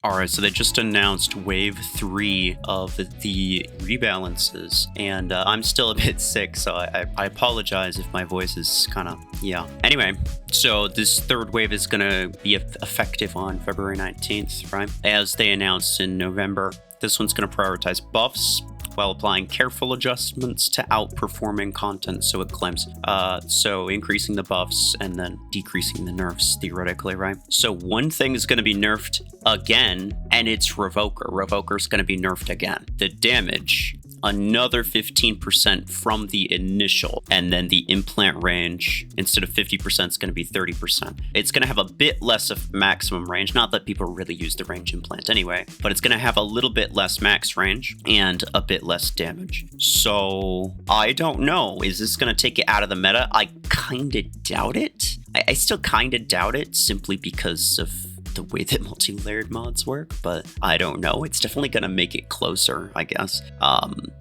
Alright, so they just announced Wave 3 of the rebalances, and I'm still a bit sick, so I apologize if my voice is kind of, yeah. Anyway, so this third wave is going to be effective on February 19th, right? As they announced in November. This one's going to prioritize buffs while applying careful adjustments to outperforming content, so it claims. So increasing the buffs and then decreasing the nerfs, theoretically, right? So one thing is going to be nerfed again, and it's REVOKER. REVOKER is going to be nerfed again. The damage, another 15% from the initial, and then the implant range, instead of 50%, is going to be 30%. It's going to have a bit less of maximum range, not that people really use the range implant anyway, but it's going to have a little bit less max range and a bit less damage. So I don't know. Is this going to take it out of the meta? I kind of doubt it. I still kind of doubt it, simply because of the way that multi-layered mods work, but I don't know. It's definitely going to make it closer, I guess.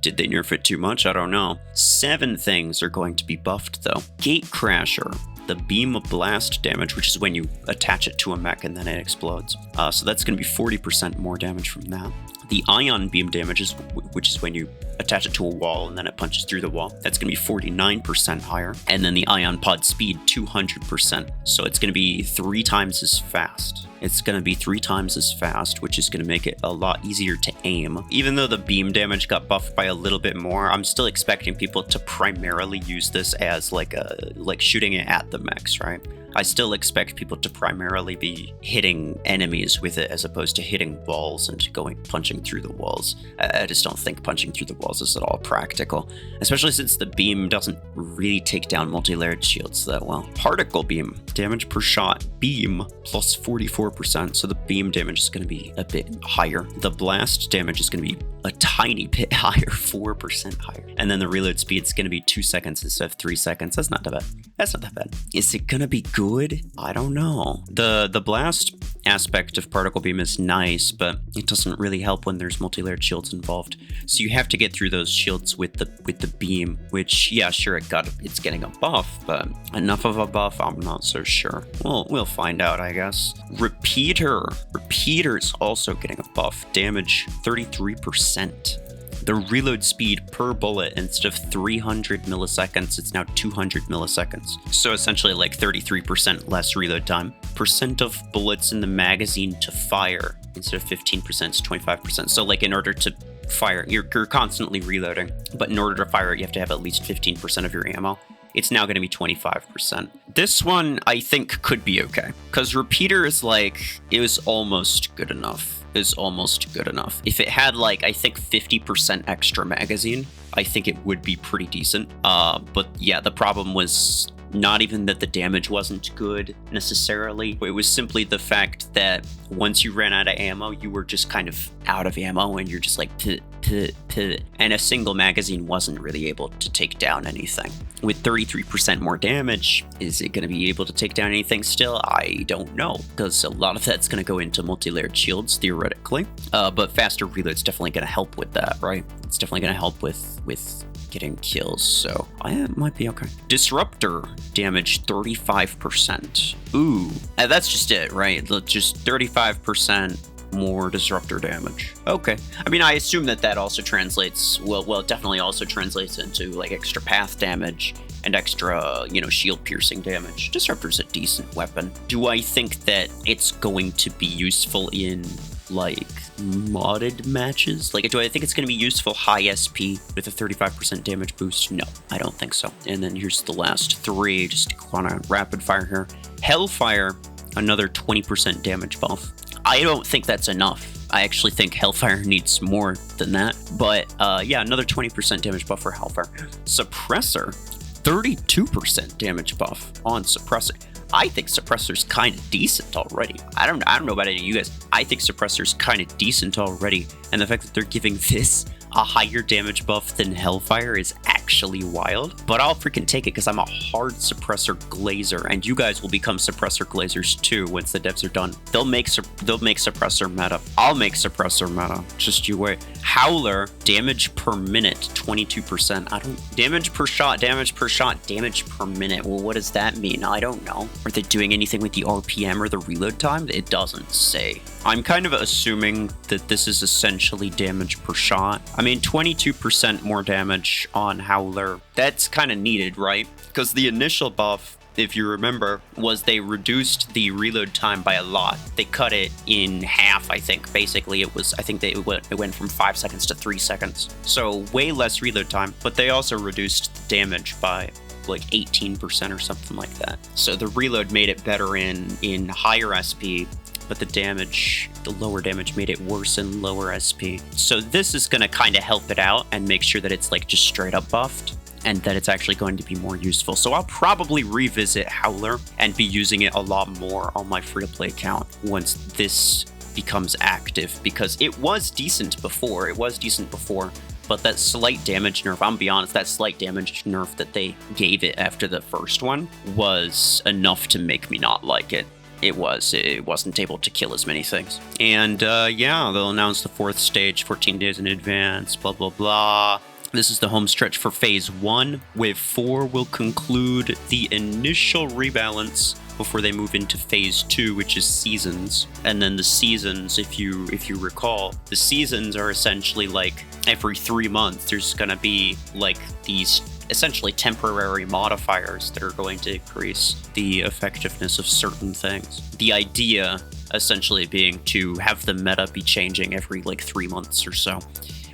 Did they nerf it too much? I don't know. 7 things are going to be buffed, though. Gatecrasher, the beam of blast damage, which is when you attach it to a mech and then it explodes. So that's going to be 40% more damage from that. The ion beam damage, which is when you attach it to a wall and then it punches through the wall. That's going to be 49% higher. And then the ion pod speed, 200%. So it's going to be 3 times as fast. It's going to be 3 times as fast, which is going to make it a lot easier to aim. Even though the beam damage got buffed by a little bit more, I'm still expecting people to primarily use this as like shooting it at the mechs, right? I still expect people to primarily be hitting enemies with it as opposed to hitting walls and punching through the walls. I just don't think punching through the walls is at all practical, especially since the beam doesn't really take down multi-layered shields that well. Particle beam, damage per shot, beam plus 44%, so the beam damage is going to be a bit higher. The blast damage is going to be a tiny bit higher, 4% higher. And then the reload speed is going to be 2 seconds instead of 3 seconds. That's not that bad. That's not that bad. Is it going to be good? I don't know. The blast aspect of particle beam is nice, but it doesn't really help when there's multi-layered shields involved. So you have to get through those shields with the beam, which, yeah, sure, it's getting a buff, but enough of a buff, I'm not so sure. Well, we'll find out, I guess. Repeater's also getting a buff. Damage 33%. The reload speed per bullet, instead of 300 milliseconds, it's now 200 milliseconds. So essentially like 33% less reload time. Percent of bullets in the magazine to fire, instead of 15%, it's 25%. So like in order to fire, you're constantly reloading, but in order to fire it, you have to have at least 15% of your ammo. It's now going to be 25%. This one, I think, could be okay. Because Repeater is like, it was almost good enough. If it had like, I think 50% extra magazine, I think it would be pretty decent. But yeah, the problem was not even that the damage wasn't good necessarily. It was simply the fact that once you ran out of ammo, you were just kind of out of ammo and you're just like, and a single magazine wasn't really able to take down anything. With 33% more damage, is it going to be able to take down anything still? I don't know, because a lot of that's going to go into multi-layered shields, theoretically. But faster reload's definitely going to help with that, right? It's definitely going to help with getting kills, so it might be okay. Disruptor damage 35%. Ooh, that's just it, right? Just 35% more disruptor damage. Okay. I mean, I assume that also translates, well, it definitely also translates into like extra path damage and extra, shield piercing damage. Disruptor's a decent weapon. Do I think that it's going to be useful in like modded matches? Like, do I think it's going to be useful high SP with a 35% damage boost? No, I don't think so. And then here's the last 3, just to go on a rapid fire here. Hellfire, another 20% damage buff. I don't think that's enough. I actually think Hellfire needs more than that. But yeah, another 20% damage buff for Hellfire. Suppressor, 32% damage buff on Suppressor. I think Suppressor's kind of decent already. I don't know about any of you guys. I think Suppressor's kind of decent already. And the fact that they're giving this a higher damage buff than Hellfire is actually wild, but I'll freaking take it because I'm a hard suppressor glazer, and you guys will become suppressor glazers too once the devs are done. They'll make suppressor meta. I'll make suppressor meta. Just you wait. Howler, damage per minute, 22%. I don't... Damage per shot, damage per minute. Well, what does that mean? I don't know. Are they doing anything with the RPM or the reload time? It doesn't say. I'm kind of assuming that this is essentially damage per shot. I mean, 22% more damage on Howler. That's kind of needed, right? Because the initial buff, if you remember, was they reduced the reload time by a lot. They cut it in half, I think. Basically, it went from 5 seconds to 3 seconds. So way less reload time, but they also reduced damage by like 18% or something like that. So the reload made it better in higher SP, but the lower damage made it worse in lower SP. So this is gonna kind of help it out and make sure that it's like just straight up buffed and that it's actually going to be more useful. So I'll probably revisit Howler and be using it a lot more on my free-to-play account once this becomes active, because it was decent before. But that slight damage nerf, I'm be honest, that slight damage nerf that they gave it after the first one was enough to make me not like it. It wasn't able to kill as many things. And yeah, they'll announce the 4th stage 14 days in advance, blah, blah, blah. This is the home stretch for Phase 1. Wave 4 will conclude the initial rebalance before they move into Phase 2, which is seasons. And then the seasons, if you recall, the seasons are essentially like every 3 months, there's gonna be like these essentially temporary modifiers that are going to increase the effectiveness of certain things. The idea essentially being to have the meta be changing every like 3 months or so,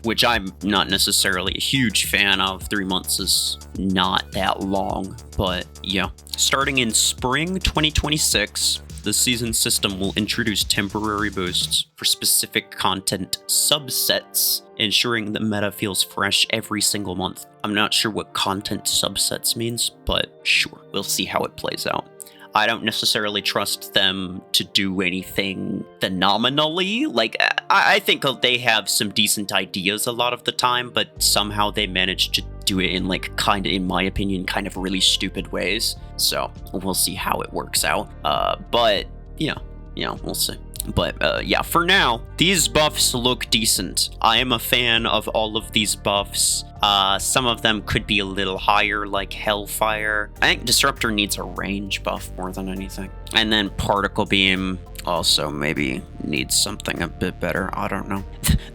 which I'm not necessarily a huge fan of. 3 months is not that long, but yeah. Starting in spring 2026, the season system will introduce temporary boosts for specific content subsets, ensuring the meta feels fresh every single month. I'm not sure what content subsets means, but sure, we'll see how it plays out. I don't necessarily trust them to do anything phenomenally. Like, I think they have some decent ideas a lot of the time, but somehow they manage to do it in like kind of, in my opinion, kind of really stupid ways. So we'll see how it works out. But yeah, we'll see. But yeah, for now, these buffs look decent. I am a fan of all of these buffs. Some of them could be a little higher, like Hellfire. I think Disruptor needs a range buff more than anything. And then Particle Beam also maybe needs something a bit better. I don't know.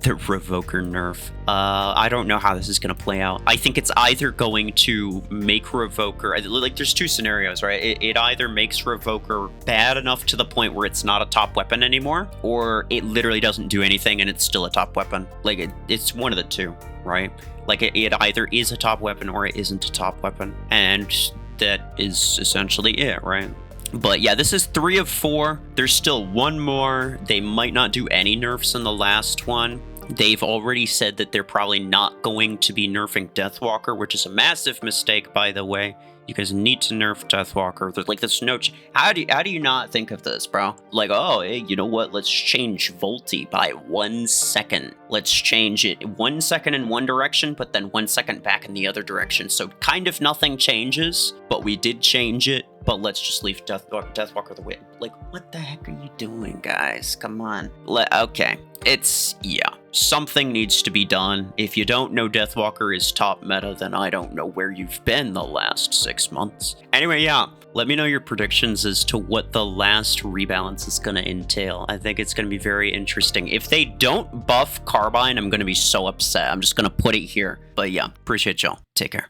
The REVOKER nerf. I don't know how this is going to play out. I think it's either going to make REVOKER... Like, there's two scenarios, right? It either makes REVOKER bad enough to the point where it's not a top weapon anymore, or it literally doesn't do anything and it's still a top weapon. Like, it's one of the two, right? Like, it either is a top weapon or it isn't a top weapon. And that is essentially it, right? But yeah, this is 3 of 4. There's still one more. They might not do any nerfs in the last one. They've already said that they're probably not going to be nerfing Deathwalker, which is a massive mistake, by the way. You guys need to nerf Deathwalker. There's no... How do you not think of this, bro? Like, oh, hey, you know what? Let's change Volti by 1 second. Let's change it 1 second in one direction, but then 1 second back in the other direction. So kind of nothing changes, but we did change it. But let's just leave Deathwalker the way. Like, what the heck are you doing, guys? Come on. Okay. Yeah. Something needs to be done. If you don't know Deathwalker is top meta, then I don't know where you've been the last 6 months. Anyway, yeah. Let me know your predictions as to what the last rebalance is going to entail. I think it's going to be very interesting. If they don't buff Carbine, I'm going to be so upset. I'm just going to put it here. But yeah, appreciate y'all. Take care.